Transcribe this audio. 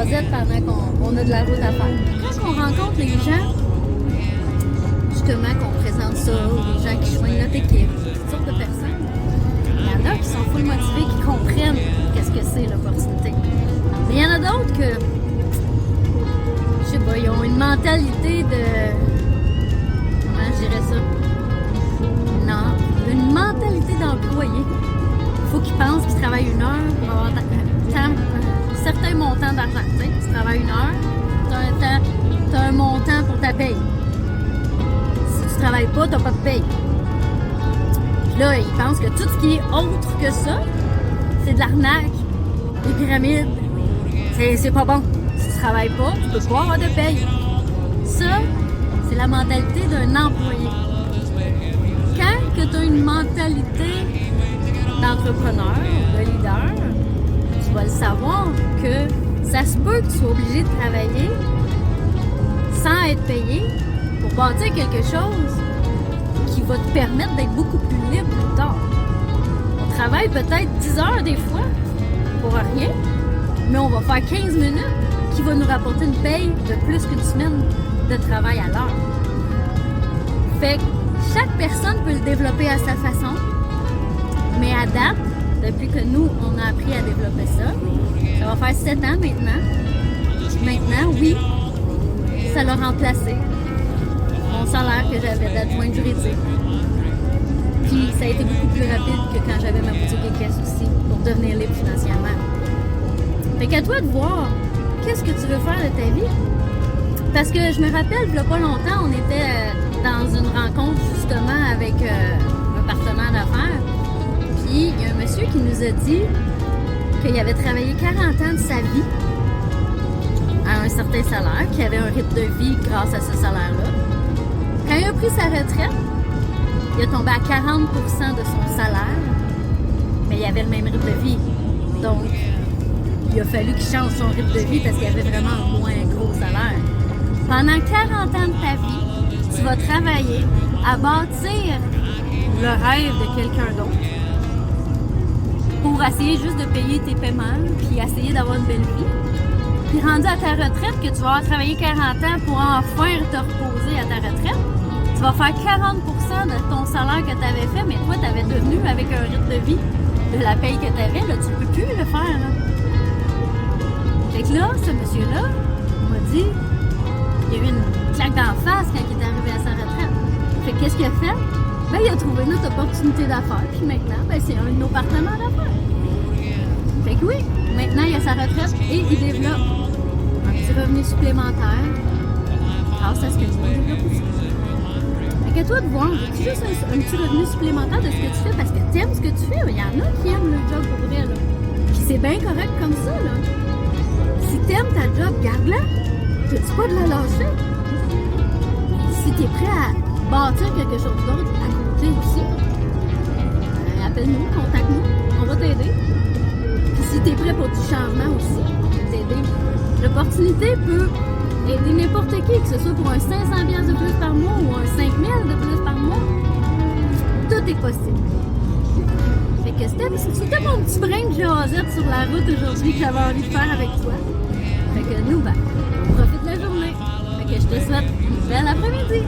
jasette pendant qu'on a de la route à faire. Quand on rencontre les gens, justement, qu'on présente ça, les gens qui joignent notre équipe, toutes sortes de personnes, il y en a qui sont full motivés, qui comprennent qu'est-ce que c'est l'opportunité. Mais il y en a d'autres que, je sais pas, ils ont une mentalité de... Comment je dirais ça? Non, une mentalité d'employé. Il faut qu'ils pensent qu'ils travaillent 1 heure pour avoir un certain montant d'argent. Tu travailles 1 heure, tu as un montant pour ta paye. Si tu travailles pas, tu n'as pas de paye. Puis là, ils pensent que tout ce qui est autre que ça, c'est de l'arnaque, des pyramides. C'est pas bon. Si tu travailles pas, tu peux pas avoir de paye. Ça, c'est la mentalité d'un employé. Quand tu as une mentalité d'entrepreneur, de leader, tu vas le savoir que ça se peut que tu sois obligé de travailler sans être payé pour bâtir quelque chose qui va te permettre d'être beaucoup plus libre plus tard. On travaille peut-être 10 heures des fois pour rien, mais on va faire 15 minutes qui va nous rapporter une paye de plus qu'une semaine de travail à l'heure. Fait que chaque personne peut le développer à sa façon, mais à date, depuis que nous, on a appris à développer ça, ça va faire 7 ans maintenant. Maintenant, oui, ça l'a remplacé mon salaire que j'avais d'adjointe juridique. Puis ça a été beaucoup plus rapide que quand j'avais ma boutique et caisse aussi pour devenir libre financièrement. Fait qu'à toi de voir qu'est-ce que tu veux faire de ta vie. Parce que je me rappelle, il y a pas longtemps, on était dans une rencontre justement avec un partenaire d'affaires. Puis il y a un monsieur qui nous a dit qu'il avait travaillé 40 ans de sa vie à un certain salaire, qu'il avait un rythme de vie grâce à ce salaire-là. Quand il a pris sa retraite, il est tombé à 40% de son salaire, mais il avait le même rythme de vie. Donc, il a fallu qu'il change son rythme de vie parce qu'il avait vraiment un moins gros salaire. Pendant 40 ans de ta vie, tu vas travailler à bâtir le rêve de quelqu'un d'autre pour essayer juste de payer tes paiements puis essayer d'avoir une belle vie. Puis rendu à ta retraite, que tu vas avoir travaillé 40 ans pour enfin te reposer à ta retraite, tu vas faire 40% de ton salaire que tu avais fait, mais toi, tu avais devenu avec un rythme de vie de la paye que tu avais, là, tu ne peux plus le faire. Là. Fait que là, ce monsieur-là m'a dit, il a eu une claque d'en face quand il est arrivé à sa retraite. Fait que qu'est-ce qu'il a fait? Ben, il a trouvé notre opportunité d'affaires, puis maintenant, ben, c'est un de nos partenaires d'affaires. Fait que oui, maintenant, il a sa retraite et il développe un petit revenu supplémentaire grâce à ce que tu développes aussi. Fait que toi, de voir, tu juste un petit revenu supplémentaire de ce que tu fais parce que tu aimes ce que tu fais. Il y en a qui aiment le job pour vrai, là. Puis c'est bien correct comme ça, là. Si tu aimes ta job, garde-la. Tu dis pas de la lâcher. Si tu es prêt à bâtir quelque chose d'autre à côté aussi, appelle-nous, contacte-nous, on va t'aider. Puis si tu es prêt pour du changement aussi, on va t'aider. L'opportunité peut aider n'importe qui, que ce soit pour un 500$ de plus par mois ou un 5 000$ de plus par mois. Tout est possible. Fait que c'était mon petit brin de jasette sur la route aujourd'hui que j'avais envie de faire avec toi. Fait que nous, ben, on profite de la journée. Fait que je te souhaite une belle après-midi.